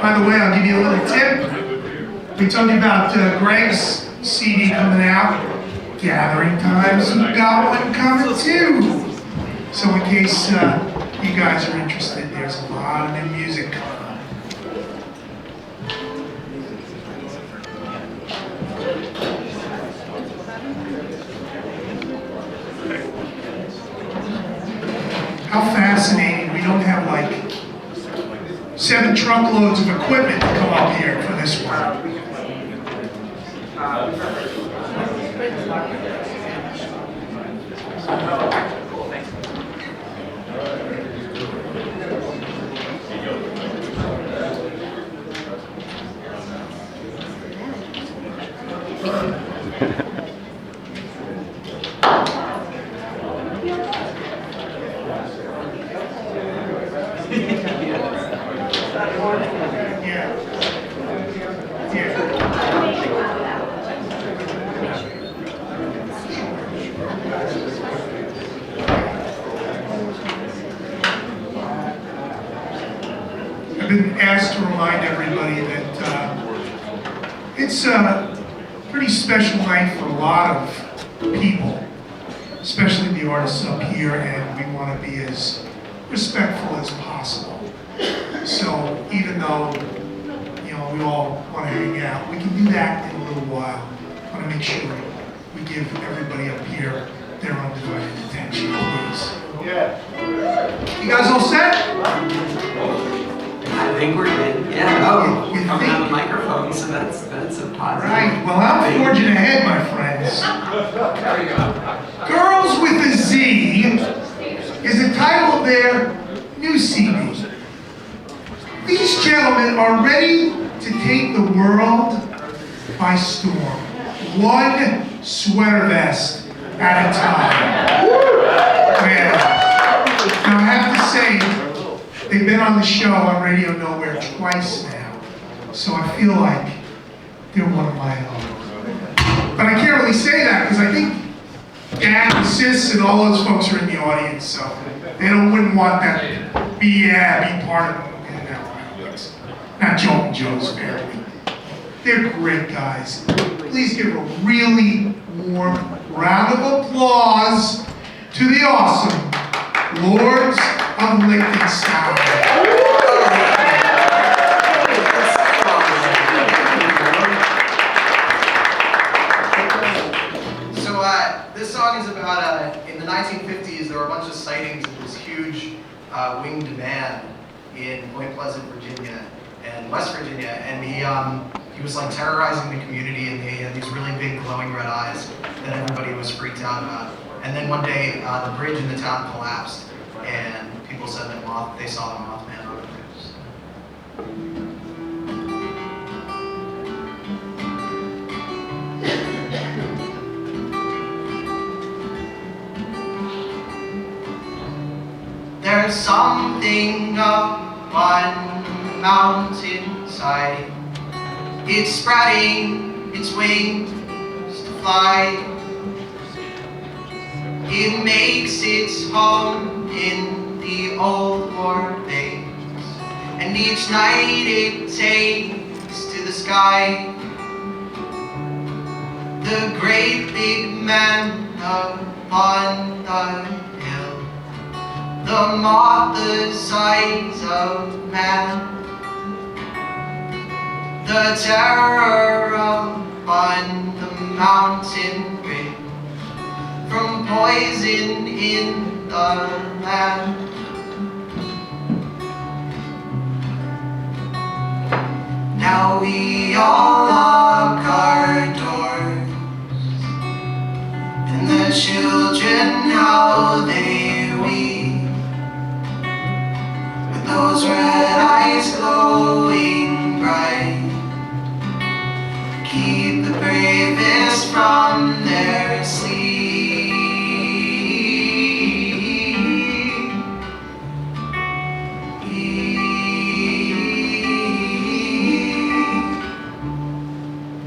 By the way, I'll give you a little tip. We told you about Greg's CD coming out, Gathering Times. We got one coming too. So in case you guys are interested, there's a lot of new music coming on. How fascinating. We don't have like 7 truckloads of equipment to come up here for this one. I've been asked to remind everybody that it's a pretty special night for a lot of people, especially the artists up here, and we want to be as respectful as possible. So even though, you know, we all want to hang out, we can do that in a little while. I want to make sure we give everybody up here their undivided attention, please. Yeah. You guys all set? I think we're good. Yeah, we're coming out of the microphone, so that's a positive. Right, well, I'm forging ahead, my friends. There we go. Girls with a Z is the title of their new CD. These gentlemen are ready to take the world by storm. One sweater vest at a time. Man. Now I have to say, they've been on the show on Radio Nowhere twice now, so I feel like they're one of my own. But I can't really say that because I think Dad and Sis and all those folks are in the audience, so they wouldn't want that to be part of it. Not Joe and Joe's family. They're great guys. Please give a really warm round of applause to the awesome Lords of Liechtenstein. So this song is about, in the 1950s, there were a bunch of sightings of this huge winged man in Point Pleasant, Virginia, and West Virginia, and he was like terrorizing the community, and he had these really big glowing red eyes that everybody was freaked out about. And then one day, the bridge in the town collapsed, and people said that they saw the Mothman on the news. There's something up on the mountainside. It's spreading its wings to fly. It makes its home in the old war base, and each night it takes to the sky. The great big man upon the hill, the moth the size of man, the terror upon the mountain ridge, from poison in the land. Now we all lock our doors, and the children how they weep, with those red eyes glowing bright. Keep the bravest from their sleep.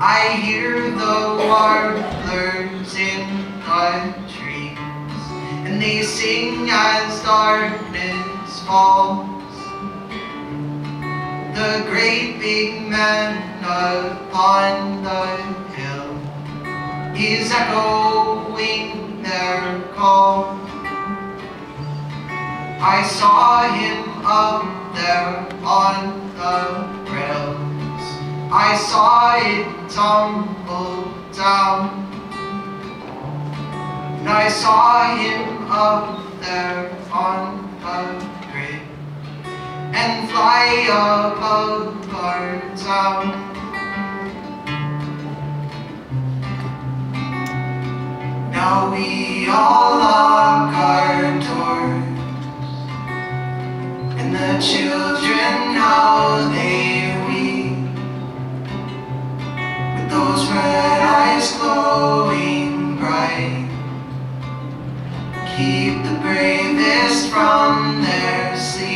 I hear the warblers in the trees, and they sing as darkness falls. The great great big man upon the hill is echoing their call. I saw him up there on the rails. I saw it tumble down. And I saw him up there on the grid and fly above our town. Now we all lock our doors, and the children how they weep, with those red eyes glowing bright. Keep the bravest from their sleep.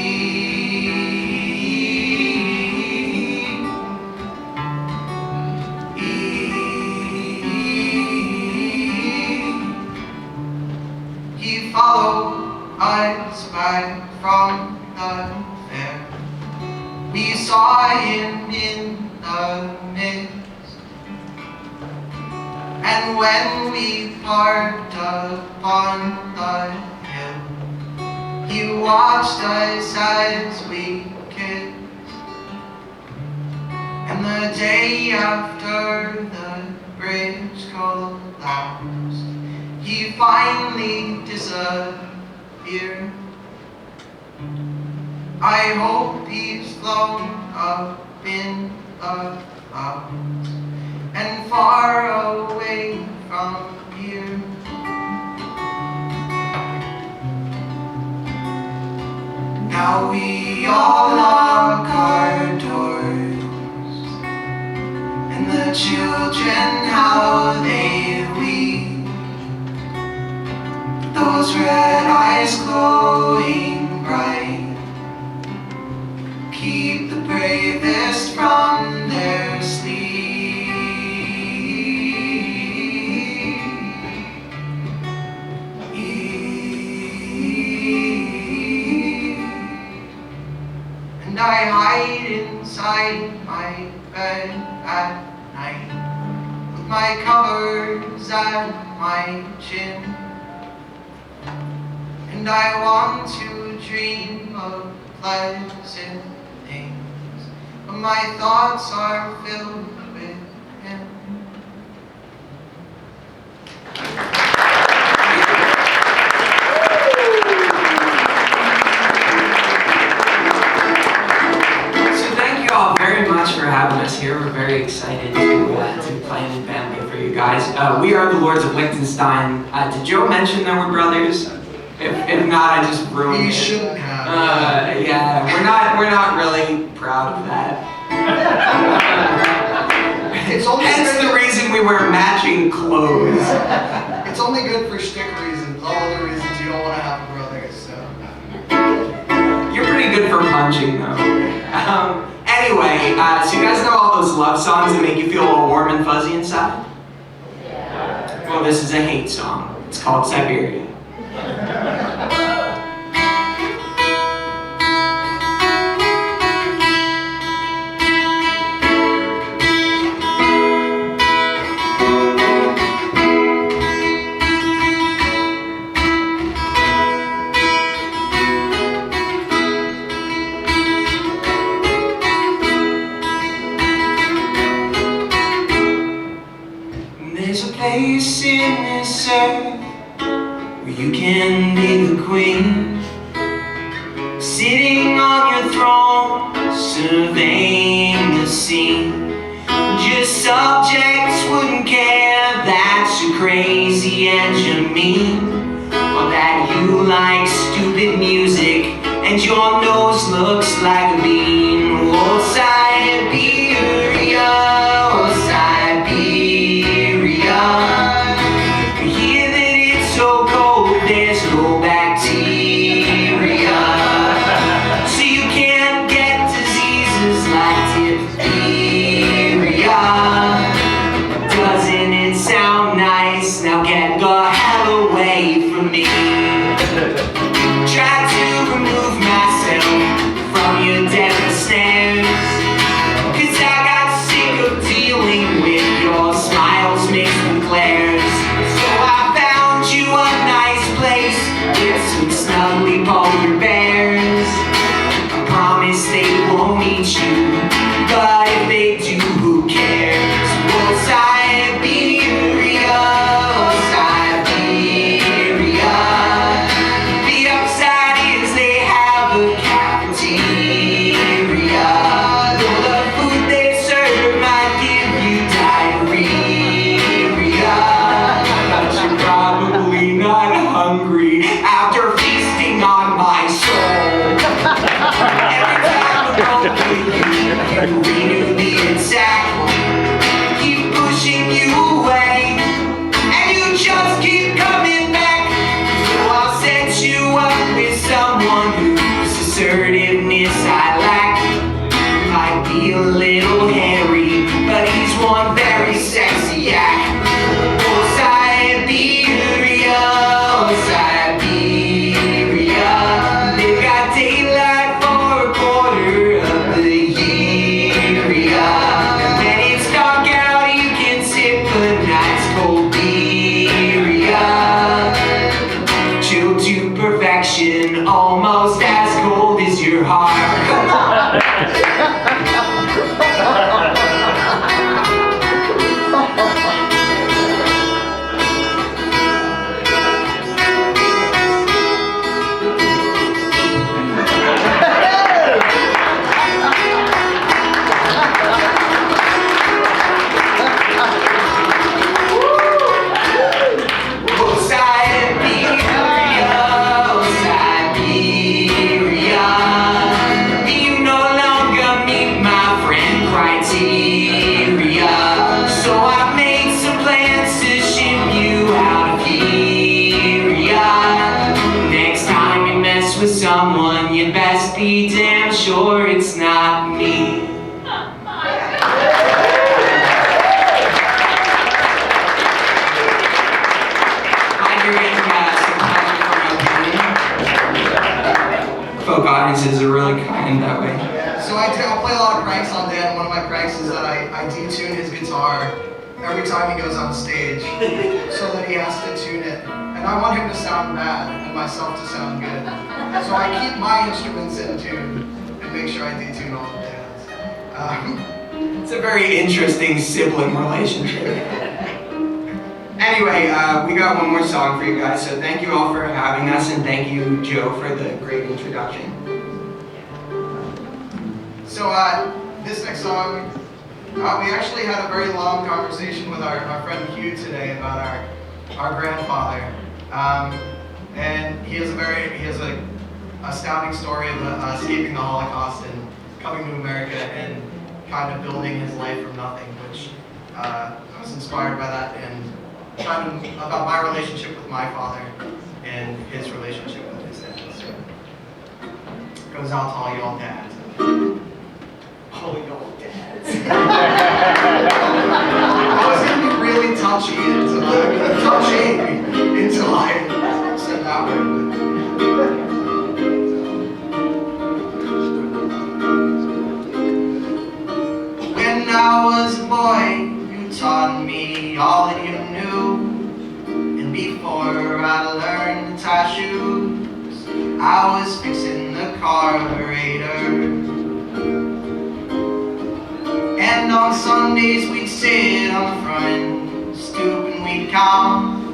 He followed us back from the fair. We saw him in the mist, and when we parked upon the hill, he watched us as we kissed. And the day after the bridge collapsed, he finally disappeared. I hope he's flown up in the clouds and far away from here. Now we all lock our doors, and the children how they weep, those red eyes glowing bright. Keep the bravest from their sleep. And I hide inside my bed at night, with my covers at my chin. And I want to dream of pleasant things, but my thoughts are filled with him. For having us here. We're very excited to play in Bambi for you guys. We are the Lords of Liechtenstein. Did Joe mention that we're brothers? If not, I just ruined it. You shouldn't have. Yeah, we're not really proud of that. Hence the reason we wear matching clothes. It's only good for shtick reasons. All other reasons you don't want to have brothers. So. You're pretty good for punching, though. Anyway, so you guys know all those love songs that make you feel all warm and fuzzy inside? Yeah. Well, this is a hate song. It's called Siberia. There's a place in this earth where you can be the queen, sitting on your throne, surveying the scene. Just subjects wouldn't care that you're crazy and you're mean, or that you like stupid music and your nose looks like a bean. Oh, Siberia, oh, Siberia. You hear that it's so cold, there's no bacteria, so you can't get diseases like diphtheria. Doesn't it sound nice? Now get the hell away from me. Try to remove myself from your day. won't meet you, but if they do, who cares? Oh, Siberia, oh, Siberia. The upside is they have a cafeteria, though the food they serve might give you diarrhea. But you're probably not hungry after feasting on my soul. Every time I go with you, you renew the attack. Keep pushing you away, and you just keep coming back. So I'll set you up with someone whose assertiveness I lack. Might be a little hairy, but he's one very sexy act. Oh, Siberia, oh, Siberia. They've got daylight for a quarter of the year, yeah. And when it's dark out, you can sip a nice cold beer, yeah. Chill to perfection, almost as cold as your heart. Come on. With someone, you'd best be damn sure it's not me. Folk audiences are really kind that way. So I'll play a lot of pranks on Dan. One of my pranks is that I detune his guitar every time he goes on stage so that he has to tune it. And I want him to sound bad and myself to sound good. So I keep my instruments in tune and make sure I detune all the Dan's. It's a very interesting sibling relationship. Anyway, we got one more song for you guys, so thank you all for having us, and thank you, Joe, for the great introduction. So this next song, we actually had a very long conversation with our friend Hugh today about our grandfather. And he has a astounding story of escaping the Holocaust and coming to America and kind of building his life from nothing, which I was inspired by that, and kind of about my relationship with my father and his relationship with his dad. So it goes out to all y'all dads. All y'all dads. I was gonna be really touchy until I said that word. When I was a boy, you taught me all that you knew, and before I learned to tie shoes, I was fixing the carburetor. And on Sundays we'd sit on the front stoop and we'd count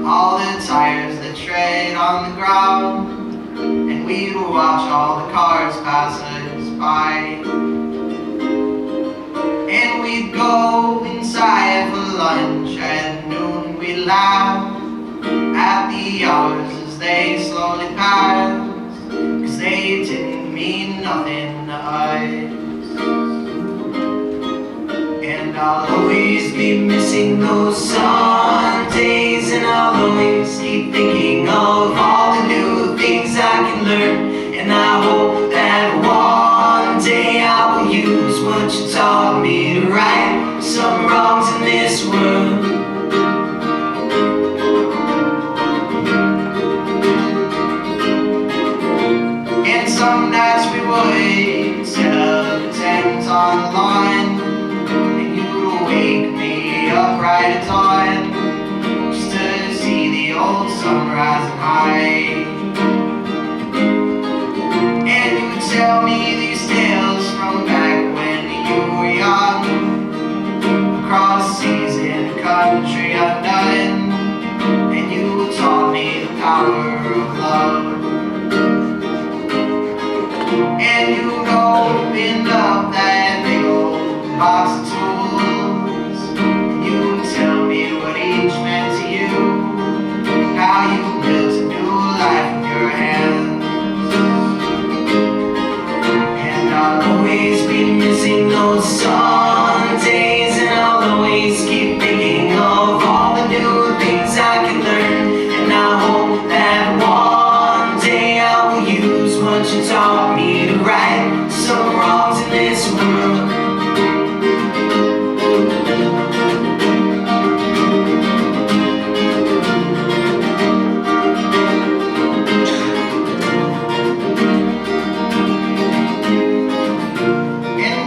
all the tires that tread on the ground, and we'd watch all the cars pass us by. And we'd go inside for lunch at noon, and we'd laugh at the hours as they slowly passed, 'cause they didn't mean nothing to us. And I'll always be missing those Sundays, and I'll always keep thinking of all the new things I can learn. And I hope that one day I will use what you taught me to right some wrongs in this world. And some nights we would set up a tent on the lawn, and you'd wake me up right at dawn, just to see the old sun rising high. And you would tell me these tales always be missing those Sundays, and I'll always keep thinking of all the new things I can learn. And I hope that one day I will use what you taught me to right some wrongs in this world.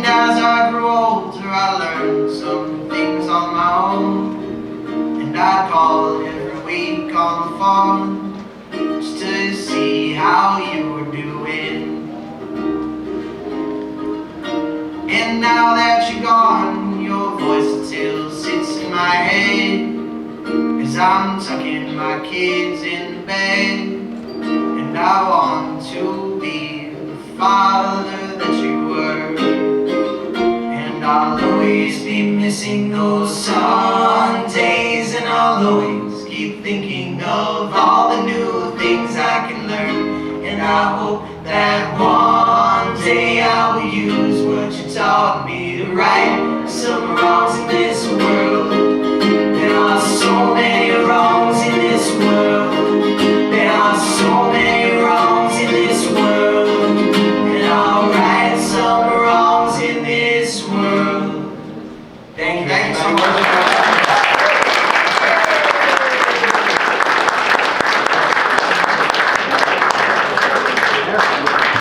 As I grew older, I learned some things on my own, and I called every week on the phone just to see how you were doing. And now that you're gone, your voice still sits in my head as I'm tucking my kids in bed, and I want to be the father that you were. I'll always be missing those Sundays, and I'll always keep thinking of all the new things I can learn. And I hope that one day I will use what you taught me to right some wrongs in this world. There are so many wrongs in this world. There are so many wrongs in this world, and I'll right some wrongs in this world. Thank you so much.